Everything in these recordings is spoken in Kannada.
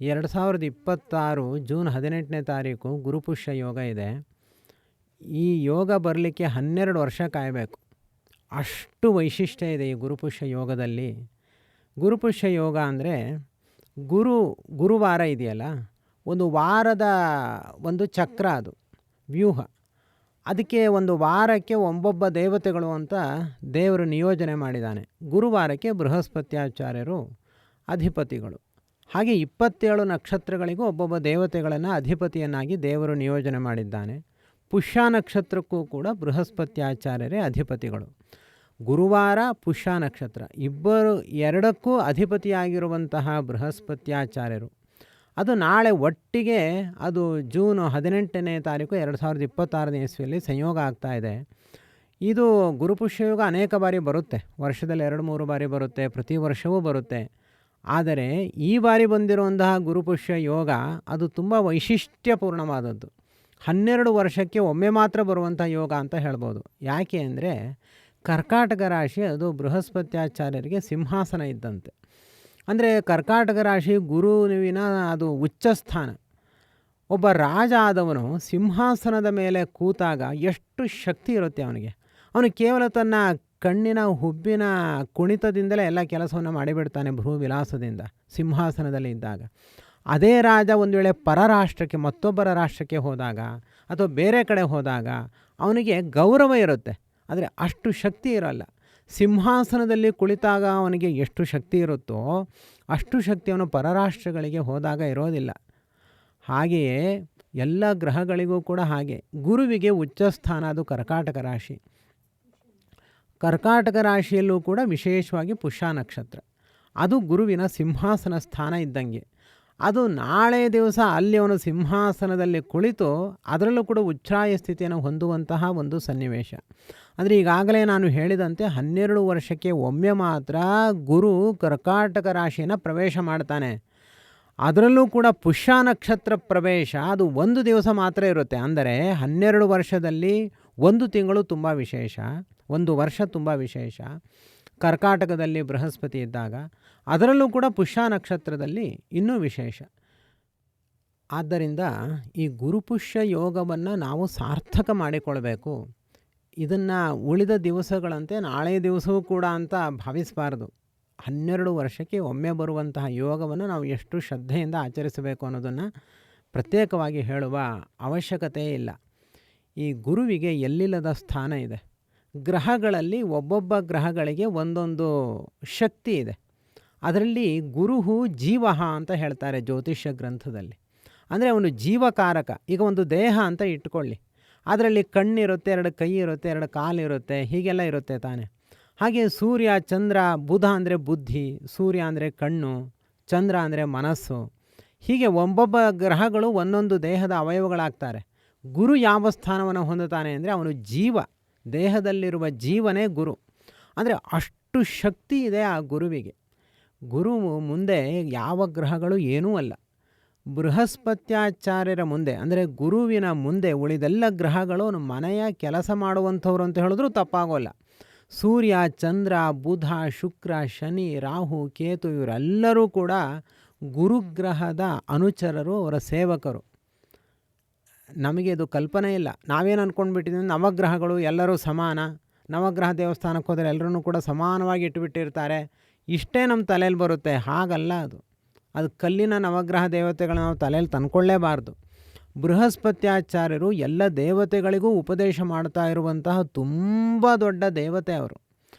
2026 ಜೂನ್ 18ನೇ ತಾರೀಕು ಗುರುಪುಷ್ಯ ಯೋಗ ಇದೆ. ಈ ಯೋಗ ಬರಲಿಕ್ಕೆ 12 ವರ್ಷ ಕಾಯಬೇಕು. ಅಷ್ಟು ವೈಶಿಷ್ಟ್ಯ ಇದೆ ಈ ಗುರುಪುಷ್ಯ ಯೋಗದಲ್ಲಿ. ಗುರುಪುಷ್ಯ ಯೋಗ ಅಂದರೆ ಗುರುವಾರ ಇದೆಯಲ್ಲ, ಒಂದು ವಾರದ ಒಂದು ಚಕ್ರ, ಅದು ವ್ಯೂಹ. ಅದಕ್ಕೆ ಒಂದು ವಾರಕ್ಕೆ ಒಬ್ಬೊಬ್ಬ ದೇವತೆಗಳು ಅಂತ ದೇವರು ನಿಯೋಜನೆ ಮಾಡಿದ್ದಾನೆ. ಗುರುವಾರಕ್ಕೆ ಬೃಹಸ್ಪತ್ಯಾಚಾರ್ಯರು ಅಧಿಪತಿಗಳು. ಹಾಗೆ 27 ನಕ್ಷತ್ರಗಳಿಗೂ ಒಬ್ಬೊಬ್ಬ ದೇವತೆಗಳನ್ನು ಅಧಿಪತಿಯನ್ನಾಗಿ ದೇವರು ನಿಯೋಜನೆ ಮಾಡಿದ್ದಾನೆ. ಪುಷ್ಯ ನಕ್ಷತ್ರಕ್ಕೂ ಕೂಡ ಬೃಹಸ್ಪತ್ಯಾಚಾರ್ಯರೇ ಅಧಿಪತಿಗಳು. ಗುರುವಾರ, ಪುಷ್ಯ ನಕ್ಷತ್ರ ಎರಡಕ್ಕೂ ಅಧಿಪತಿಯಾಗಿರುವಂತಹ ಬೃಹಸ್ಪತ್ಯಾಚಾರ್ಯರು ಅದು ನಾಳೆ ಒಟ್ಟಿಗೆ ಅದು ಜೂನ್ 18ನೇ ತಾರೀಕು 2026ನೇ ಇಸ್ವಿಯಲ್ಲಿ ಸಂಯೋಗ ಆಗ್ತಾ ಇದೆ. ಇದು ಗುರುಪುಷ್ಯ ಯೋಗ ಅನೇಕ ಬಾರಿ ಬರುತ್ತೆ, ವರ್ಷದಲ್ಲಿ 2-3 ಬಾರಿ ಬರುತ್ತೆ, ಪ್ರತಿ ವರ್ಷವೂ ಬರುತ್ತೆ. ಆದರೆ ಈ ಬಾರಿ ಬಂದಿರುವಂತಹ ಗುರುಪುಷ್ಯ ಯೋಗ ಅದು ತುಂಬ ವೈಶಿಷ್ಟ್ಯಪೂರ್ಣವಾದದ್ದು. 12 ವರ್ಷಕ್ಕೆ ಒಮ್ಮೆ ಮಾತ್ರ ಬರುವಂಥ ಯೋಗ ಅಂತ ಹೇಳ್ಬೋದು. ಯಾಕೆ ಅಂದರೆ ಕರ್ಕಾಟಕ ರಾಶಿ ಅದು ಬೃಹಸ್ಪತ್ಯಾಚಾರ್ಯರಿಗೆ ಸಿಂಹಾಸನ ಇದ್ದಂತೆ. ಅಂದರೆ ಕರ್ಕಾಟಕ ರಾಶಿ ಗುರುವಿನ ಅದು ಉಚ್ಚ ಸ್ಥಾನ. ಒಬ್ಬ ರಾಜ ಆದವನು ಸಿಂಹಾಸನದ ಮೇಲೆ ಕೂತಾಗ ಎಷ್ಟು ಶಕ್ತಿ ಇರುತ್ತೆ ಅವನಿಗೆ. ಅವನು ಕೇವಲ ತನ್ನ ಕಣ್ಣಿನ ಹುಬ್ಬಿನ ಕುಣಿತದಿಂದಲೇ ಎಲ್ಲ ಕೆಲಸವನ್ನು ಮಾಡಿಬಿಡ್ತಾನೆ ಭ್ರೂವಿಲಾಸದಿಂದ ಸಿಂಹಾಸನದಲ್ಲಿ ಇದ್ದಾಗ. ಅದೇ ರಾಜ ಒಂದು ವೇಳೆ ಪರರಾಷ್ಟ್ರಕ್ಕೆ, ಮತ್ತೊಬ್ಬರ ರಾಷ್ಟ್ರಕ್ಕೆ ಹೋದಾಗ ಅಥವಾ ಬೇರೆ ಕಡೆ ಹೋದಾಗ ಅವನಿಗೆ ಗೌರವ ಇರುತ್ತೆ, ಆದರೆ ಅಷ್ಟು ಶಕ್ತಿ ಇರೋಲ್ಲ. ಸಿಂಹಾಸನದಲ್ಲಿ ಕುಳಿತಾಗ ಅವನಿಗೆ ಎಷ್ಟು ಶಕ್ತಿ ಇರುತ್ತೋ ಅಷ್ಟು ಶಕ್ತಿ ಅವನು ಪರರಾಷ್ಟ್ರಗಳಿಗೆ ಹೋದಾಗ ಇರೋದಿಲ್ಲ. ಹಾಗೆಯೇ ಎಲ್ಲ ಗ್ರಹಗಳಿಗೂ ಕೂಡ ಹಾಗೆ. ಗುರುವಿಗೆ ಉಚ್ಚಸ್ಥಾನ ಅದು ಕರ್ಕಾಟಕ ರಾಶಿ. ಕರ್ಕಾಟಕ ರಾಶಿಯಲ್ಲೂ ಕೂಡ ವಿಶೇಷವಾಗಿ ಪುಷ್ಯ ನಕ್ಷತ್ರ ಅದು ಗುರುವಿನ ಸಿಂಹಾಸನ ಸ್ಥಾನ ಇದ್ದಂಗೆ. ಅದು ನಾಳೆ ದಿವಸ ಅಲ್ಲಿ ಅವನು ಸಿಂಹಾಸನದಲ್ಲಿ ಕುಳಿತು ಅದರಲ್ಲೂ ಕೂಡ ಉಚ್ಛ್ರಾಯ ಸ್ಥಿತಿಯನ್ನು ಹೊಂದುವಂತಹ ಒಂದು ಸನ್ನಿವೇಶ. ಅಂದರೆ ಈಗಾಗಲೇ ನಾನು ಹೇಳಿದಂತೆ 12 ವರ್ಷಕ್ಕೆ ಒಮ್ಮೆ ಮಾತ್ರ ಗುರು ಕರ್ಕಾಟಕ ರಾಶಿಯನ್ನು ಪ್ರವೇಶ ಮಾಡ್ತಾನೆ. ಅದರಲ್ಲೂ ಕೂಡ ಪುಷ್ಯ ನಕ್ಷತ್ರ ಪ್ರವೇಶ ಅದು 1 ದಿವಸ ಮಾತ್ರ ಇರುತ್ತೆ. ಅಂದರೆ 12 ವರ್ಷದಲ್ಲಿ 1 ತಿಂಗಳು ತುಂಬ ವಿಶೇಷ, 1 ವರ್ಷ ತುಂಬ ವಿಶೇಷ ಕರ್ಕಾಟಕದಲ್ಲಿ ಬೃಹಸ್ಪತಿ ಇದ್ದಾಗ. ಅದರಲ್ಲೂ ಕೂಡ ಪುಷ್ಯ ನಕ್ಷತ್ರದಲ್ಲಿ ಇನ್ನೂ ವಿಶೇಷ. ಆದ್ದರಿಂದ ಈ ಗುರುಪುಷ್ಯ ಯೋಗವನ್ನು ನಾವು ಸಾರ್ಥಕ ಮಾಡಿಕೊಳ್ಬೇಕು. ಇದನ್ನು ಉಳಿದ ದಿವಸಗಳಂತೆ ನಾಳೆ ದಿವಸವೂ ಕೂಡ ಅಂತ ಭಾವಿಸಬಾರ್ದು. 12 ವರ್ಷಕ್ಕೆ ಒಮ್ಮೆ ಬರುವಂತಹ ಯೋಗವನ್ನು ನಾವು ಎಷ್ಟು ಶ್ರದ್ಧೆಯಿಂದ ಆಚರಿಸಬೇಕು ಅನ್ನೋದನ್ನು ಪ್ರತ್ಯೇಕವಾಗಿ ಹೇಳುವ ಅವಶ್ಯಕತೆ ಇಲ್ಲ. ಈ ಗುರುವಿಗೆ ಎಲ್ಲಿಲ್ಲದ ಸ್ಥಾನ ಇದೆ. ಗ್ರಹಗಳಲ್ಲಿ ಒಬ್ಬೊಬ್ಬ ಗ್ರಹಗಳಿಗೆ ಒಂದೊಂದು ಶಕ್ತಿ ಇದೆ. ಅದರಲ್ಲಿ ಗುರುಹು ಜೀವಹ ಅಂತ ಹೇಳ್ತಾರೆ ಜ್ಯೋತಿಷ್ಯ ಗ್ರಂಥದಲ್ಲಿ. ಅಂದರೆ ಅವನು ಜೀವಕಾರಕ. ಈಗ ಒಂದು ದೇಹ ಅಂತ ಇಟ್ಕೊಳ್ಳಿ, ಅದರಲ್ಲಿ ಕಣ್ಣಿರುತ್ತೆ, 2 ಕೈ ಇರುತ್ತೆ, 2 ಕಾಲಿರುತ್ತೆ, ಹೀಗೆಲ್ಲ ಇರುತ್ತೆ ತಾನೆ. ಹಾಗೆ ಸೂರ್ಯ, ಚಂದ್ರ, ಬುಧ ಅಂದರೆ ಬುದ್ಧಿ, ಸೂರ್ಯ ಅಂದರೆ ಕಣ್ಣು, ಚಂದ್ರ ಅಂದರೆ ಮನಸ್ಸು. ಹೀಗೆ ಒಬ್ಬೊಬ್ಬ ಗ್ರಹಗಳು ಒಂದೊಂದು ದೇಹದ ಅವಯವಗಳಾಗ್ತಾರೆ. ಗುರು ಯಾವ ಸ್ಥಾನವನ್ನು ಹೊಂದುತ್ತಾನೆ ಅಂದರೆ ಅವನು ಜೀವ, ದೇಹದಲ್ಲಿರುವ ಜೀವನೇ ಗುರು. ಅಂದರೆ ಅಷ್ಟು ಶಕ್ತಿ ಇದೆ ಆ ಗುರುವಿಗೆ. ಗುರು ಮುಂದೆ ಯಾವ ಗ್ರಹಗಳು ಏನೂ ಅಲ್ಲ. ಬೃಹಸ್ಪತ್ಯಾಚಾರ್ಯರ ಮುಂದೆ ಅಂದರೆ ಗುರುವಿನ ಮುಂದೆ ಉಳಿದೆಲ್ಲ ಗ್ರಹಗಳು ಮನೆಯ ಕೆಲಸ ಮಾಡುವಂಥವ್ರು ಅಂತ ಹೇಳಿದ್ರೂ ತಪ್ಪಾಗೋಲ್ಲ. ಸೂರ್ಯ, ಚಂದ್ರ, ಬುಧ, ಶುಕ್ರ, ಶನಿ, ರಾಹು, ಕೇತು ಇವರೆಲ್ಲರೂ ಕೂಡ ಗುರುಗ್ರಹದ ಅನುಚರರು, ಅವರ ಸೇವಕರು. ನಮಗೆ ಇದು ಕಲ್ಪನೆ ಇಲ್ಲ. ನಾವೇನು ಅಂದ್ಕೊಂಡ್ಬಿಟ್ಟಿದ್ದೀವಿ, ನವಗ್ರಹಗಳು ಎಲ್ಲರೂ ಸಮಾನ, ನವಗ್ರಹ ದೇವಸ್ಥಾನಕ್ಕೆ ಹೋದರೆ ಎಲ್ಲರೂ ಕೂಡ ಸಮಾನವಾಗಿ ಇಟ್ಟುಬಿಟ್ಟಿರ್ತಾರೆ, ಇಷ್ಟೇ ನಮ್ಮ ತಲೆಯಲ್ಲಿ ಬರುತ್ತೆ. ಹಾಗಲ್ಲ ಅದು ಕಲ್ಲಿನ ನವಗ್ರಹ ದೇವತೆಗಳನ್ನ ನಾವು ತಲೆಯಲ್ಲಿ ತಂದ್ಕೊಳ್ಳೇಬಾರ್ದು. ಬೃಹಸ್ಪತ್ಯಾಚಾರ್ಯರು ಎಲ್ಲ ದೇವತೆಗಳಿಗೂ ಉಪದೇಶ ಮಾಡ್ತಾ ಇರುವಂತಹ ತುಂಬ ದೊಡ್ಡ ದೇವತೆ ಅವರು.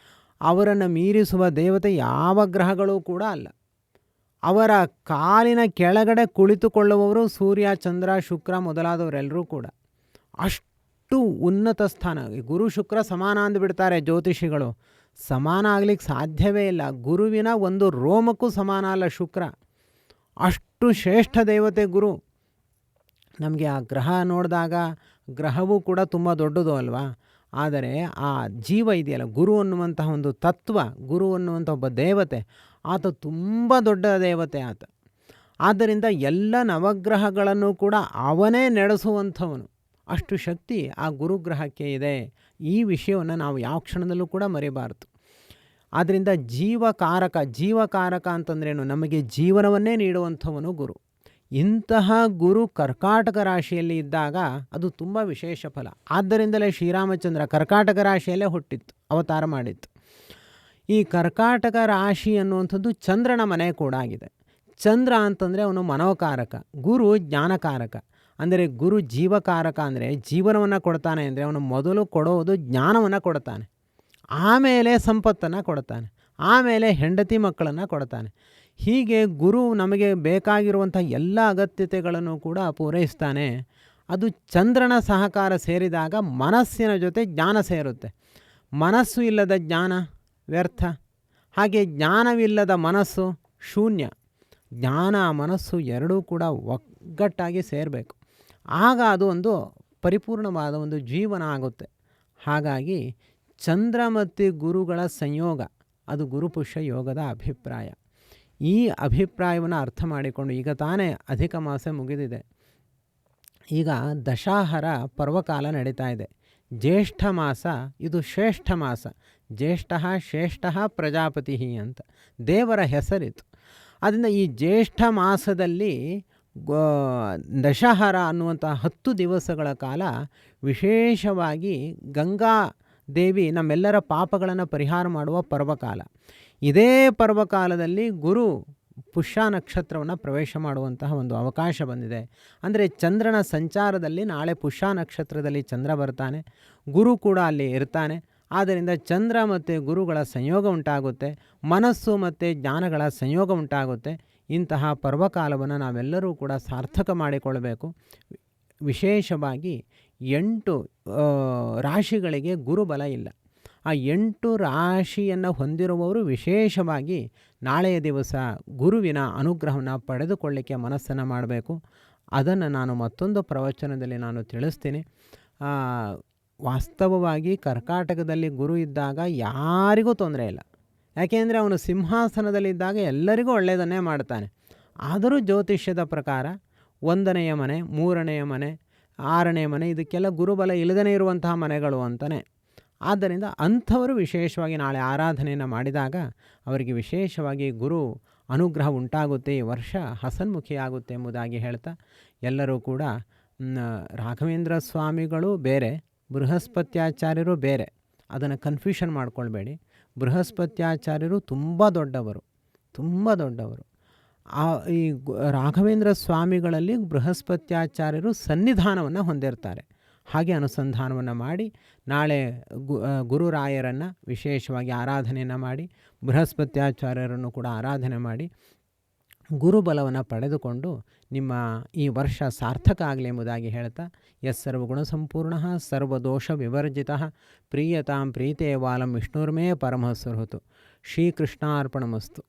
ಅವರನ್ನು ಮೀರಿಸುವ ದೇವತೆ ಯಾವ ಗ್ರಹಗಳೂ ಕೂಡ ಅಲ್ಲ. ಅವರ ಕಾಲಿನ ಕೆಳಗಡೆ ಕುಳಿತುಕೊಳ್ಳುವವರು ಸೂರ್ಯ, ಚಂದ್ರ, ಶುಕ್ರ ಮೊದಲಾದವರೆಲ್ಲರೂ ಕೂಡ. ಅಷ್ಟು ಉನ್ನತ ಸ್ಥಾನ. ಗುರು ಶುಕ್ರ ಸಮಾನ ಅಂದುಬಿಡ್ತಾರೆ ಜ್ಯೋತಿಷಿಗಳು. ಸಮಾನ ಆಗಲಿಕ್ಕೆ ಸಾಧ್ಯವೇ ಇಲ್ಲ. ಗುರುವಿನ ಒಂದು ರೋಮಕ್ಕೂ ಸಮಾನ ಅಲ್ಲ ಶುಕ್ರ. ಅಷ್ಟು ಶ್ರೇಷ್ಠ ದೇವತೆ ಗುರು. ನಮಗೆ ಆ ಗ್ರಹ ನೋಡಿದಾಗ ಗ್ರಹವೂ ಕೂಡ ತುಂಬ ದೊಡ್ಡದು ಅಲ್ವಾ. ಆದರೆ ಆ ಜೀವ ಇದೆಯಲ್ಲ, ಗುರು ಅನ್ನುವಂತಹ ಒಂದು ತತ್ವ, ಗುರು ಅನ್ನುವಂಥ ಒಬ್ಬ ದೇವತೆ, ಆತ ತುಂಬ ದೊಡ್ಡ ದೇವತೆ ಆತ. ಆದ್ದರಿಂದ ಎಲ್ಲ ನವಗ್ರಹಗಳನ್ನು ಕೂಡ ಅವನೇ ನಡೆಸುವಂಥವನು. ಅಷ್ಟು ಶಕ್ತಿ ಆ ಗುರುಗ್ರಹಕ್ಕೆ ಇದೆ. ಈ ವಿಷಯವನ್ನು ನಾವು ಯಾವ ಕ್ಷಣದಲ್ಲೂ ಕೂಡ ಮರೆಯಬಾರ್ದು. ಆದ್ದರಿಂದ ಜೀವಕಾರಕ ಅಂತಂದ್ರೇನು, ನಮಗೆ ಜೀವನವನ್ನೇ ನೀಡುವಂಥವನು ಗುರು. ಇಂತಹ ಗುರು ಕರ್ಕಾಟಕ ರಾಶಿಯಲ್ಲಿ ಇದ್ದಾಗ ಅದು ತುಂಬ ವಿಶೇಷ ಫಲ. ಆದ್ದರಿಂದಲೇ ಶ್ರೀರಾಮಚಂದ್ರ ಕರ್ಕಾಟಕ ರಾಶಿಯಲ್ಲೇ ಹುಟ್ಟಿತ್ತು, ಅವತಾರ ಮಾಡಿತ್ತು. ಈ ಕರ್ಕಾಟಕ ರಾಶಿ ಅನ್ನುವಂಥದ್ದು ಚಂದ್ರನ ಮನೆ ಕೂಡ ಆಗಿದೆ. ಚಂದ್ರ ಅಂತಂದರೆ ಅವನು ಮನೋಕಾರಕ, ಗುರು ಜ್ಞಾನಕಾರಕ. ಅಂದರೆ ಗುರು ಜೀವಕಾರಕ, ಅಂದರೆ ಜೀವನವನ್ನು ಕೊಡ್ತಾನೆ ಅಂದರೆ ಅವನು ಮೊದಲು ಕೊಡೋದು ಜ್ಞಾನವನ್ನು ಕೊಡ್ತಾನೆ, ಆಮೇಲೆ ಸಂಪತ್ತನ್ನು ಕೊಡ್ತಾನೆ, ಆಮೇಲೆ ಹೆಂಡತಿ ಮಕ್ಕಳನ್ನು ಕೊಡ್ತಾನೆ. ಹೀಗೆ ಗುರು ನಮಗೆ ಬೇಕಾಗಿರುವಂಥ ಎಲ್ಲ ಅಗತ್ಯತೆಗಳನ್ನು ಕೂಡ ಪೂರೈಸ್ತಾನೆ. ಅದು ಚಂದ್ರನ ಸಹಕಾರ ಸೇರಿದಾಗ ಮನಸ್ಸಿನ ಜೊತೆ ಜ್ಞಾನ ಸೇರುತ್ತೆ. ಮನಸ್ಸು ಇಲ್ಲದ ಜ್ಞಾನ ವ್ಯರ್ಥ, ಹಾಗೆ ಜ್ಞಾನವಿಲ್ಲದ ಮನಸ್ಸು ಶೂನ್ಯ. ಜ್ಞಾನ ಮನಸ್ಸು ಎರಡೂ ಕೂಡ ಒಗ್ಗಟ್ಟಾಗಿ ಸೇರಬೇಕು, ಆಗ ಅದು ಒಂದು ಪರಿಪೂರ್ಣವಾದ ಒಂದು ಜೀವನ ಆಗುತ್ತೆ. ಹಾಗಾಗಿ ಚಂದ್ರ ಮತ್ತು ಗುರುಗಳ ಸಂಯೋಗ ಅದು ಗುರುಪುಷ್ಯ ಯೋಗದ ಅಭಿಪ್ರಾಯ. ಈ ಅಭಿಪ್ರಾಯವನ್ನು ಅರ್ಥ ಮಾಡಿಕೊಂಡು, ಈಗ ತಾನೇ ಅಧಿಕ ಮಾಸ ಮುಗಿದಿದೆ, ಈಗ ದಶಾಹರ ಪರ್ವಕಾಲ ನಡೀತಾ ಇದೆ. ಜ್ಯೇಷ್ಠ ಮಾಸ ಇದು ಶ್ರೇಷ್ಠ ಮಾಸ. ಜ್ಯೇಷ್ಠ ಶ್ರೇಷ್ಠ ಪ್ರಜಾಪತಿ ಅಂತ ದೇವರ ಹೆಸರಿತು. ಆದ್ದರಿಂದ ಈ ಜ್ಯೇಷ್ಠ ಮಾಸದಲ್ಲಿ ದಶಹರ ಅನ್ನುವಂಥ 10 ದಿವಸಗಳ ಕಾಲ ವಿಶೇಷವಾಗಿ ಗಂಗಾ ದೇವಿ ನಮ್ಮೆಲ್ಲರ ಪಾಪಗಳನ್ನು ಪರಿಹಾರ ಮಾಡುವ ಪರ್ವಕಾಲ. ಇದೇ ಪರ್ವಕಾಲದಲ್ಲಿ ಗುರು ಪುಷ್ಯ ನಕ್ಷತ್ರವನ್ನು ಪ್ರವೇಶ ಮಾಡುವಂತಹ ಒಂದು ಅವಕಾಶ ಬಂದಿದೆ. ಅಂದರೆ ಚಂದ್ರನ ಸಂಚಾರದಲ್ಲಿ ನಾಳೆ ಪುಷ್ಯ ನಕ್ಷತ್ರದಲ್ಲಿ ಚಂದ್ರ ಬರ್ತಾನೆ, ಗುರು ಕೂಡ ಅಲ್ಲಿ ಇರ್ತಾನೆ. ಆದ್ದರಿಂದ ಚಂದ್ರ ಮತ್ತು ಗುರುಗಳ ಸಂಯೋಗ ಉಂಟಾಗುತ್ತೆ, ಮನಸ್ಸು ಮತ್ತು ಜ್ಞಾನಗಳ ಸಂಯೋಗ ಉಂಟಾಗುತ್ತೆ. ಇಂತಹ ಪರ್ವಕಾಲವನ್ನು ನಾವೆಲ್ಲರೂ ಕೂಡ ಸಾರ್ಥಕ ಮಾಡಿಕೊಳ್ಳಬೇಕು. ವಿಶೇಷವಾಗಿ 8 ರಾಶಿಗಳಿಗೆ ಗುರುಬಲ ಇಲ್ಲ. ಆ 8 ರಾಶಿಯನ್ನು ಹೊಂದಿರುವವರು ವಿಶೇಷವಾಗಿ ನಾಳೆಯ ದಿವಸ ಗುರುವಿನ ಅನುಗ್ರಹವನ್ನು ಪಡೆದುಕೊಳ್ಳಿಕ್ಕೆ ಮನಸ್ಸನ್ನು ಮಾಡಬೇಕು. ಅದನ್ನು ನಾನು ಮತ್ತೊಂದು ಪ್ರವಚನದಲ್ಲಿ ನಾನು ತಿಳಿಸ್ತೀನಿ. ವಾಸ್ತವವಾಗಿ ಕರ್ಕಾಟಕದಲ್ಲಿ ಗುರು ಇದ್ದಾಗ ಯಾರಿಗೂ ತೊಂದರೆ ಇಲ್ಲ, ಯಾಕೆಂದರೆ ಅವನು ಸಿಂಹಾಸನದಲ್ಲಿದ್ದಾಗ ಎಲ್ಲರಿಗೂ ಒಳ್ಳೆಯದನ್ನೇ ಮಾಡ್ತಾನೆ. ಆದರೂ ಜ್ಯೋತಿಷ್ಯದ ಪ್ರಕಾರ 1ನೆಯ ಮನೆ, 3ನೆಯ ಮನೆ, 6ನೇ ಮನೆ ಇದಕ್ಕೆಲ್ಲ ಗುರುಬಲ ಇಲ್ಲದೇ ಇರುವಂತಹ ಮನೆಗಳು ಅಂತಲೇ. ಆದ್ದರಿಂದ ಅಂಥವರು ವಿಶೇಷವಾಗಿ ನಾಳೆ ಆರಾಧನೆಯನ್ನು ಮಾಡಿದಾಗ ಅವರಿಗೆ ವಿಶೇಷವಾಗಿ ಗುರು ಅನುಗ್ರಹ ಉಂಟಾಗುತ್ತೆ, ಈ ವರ್ಷ ಹಸನ್ಮುಖಿಯಾಗುತ್ತೆ ಎಂಬುದಾಗಿ ಹೇಳ್ತಾ, ಎಲ್ಲರೂ ಕೂಡ ರಾಘವೇಂದ್ರ ಸ್ವಾಮಿಗಳು ಬೇರೆ, ಬೃಹಸ್ಪತ್ಯಾಚಾರ್ಯರು ಬೇರೆ, ಅದನ್ನು ಕನ್ಫ್ಯೂಷನ್ ಮಾಡ್ಕೊಳ್ಬೇಡಿ. ಬೃಹಸ್ಪತ್ಯಾಚಾರ್ಯರು ತುಂಬ ದೊಡ್ಡವರು, ತುಂಬ ದೊಡ್ಡವರು. ಈ ರಾಘವೇಂದ್ರ ಸ್ವಾಮಿಗಳಲ್ಲಿ ಬೃಹಸ್ಪತ್ಯಾಚಾರ್ಯರು ಸನ್ನಿಧಾನವನ್ನು ಹೊಂದಿರ್ತಾರೆ. ಹಾಗೆ ಅನುಸಂಧಾನವನ್ನು ಮಾಡಿ ನಾಳೆ ಗುರುರಾಯರನ್ನು ವಿಶೇಷವಾಗಿ ಆರಾಧನೆಯನ್ನು ಮಾಡಿ, ಬೃಹಸ್ಪತ್ಯಾಚಾರ್ಯರನ್ನು ಕೂಡ ಆರಾಧನೆ ಮಾಡಿ ಗುರುಬಲವನ್ನು ಪಡೆದುಕೊಂಡು ನಿಮ್ಮ ಈ ವರ್ಷ ಸಾರ್ಥಕ ಆಗಲಿ ಎಂಬುದಾಗಿ ಹೇಳ್ತಾ, ಸರ್ವಗುಣ ಸಂಪೂರ್ಣ ಸರ್ವದೋಷ ವಿವರ್ಜಿತ ಪ್ರೀಯತಾಂ ಪ್ರೀತೇವಾಲಂ ವಿಷ್ಣುರ್ಮೇ ಪರಮಃ ಸುಹೃತು. ಶ್ರೀಕೃಷ್ಣಾರ್ಪಣಮಸ್ತು.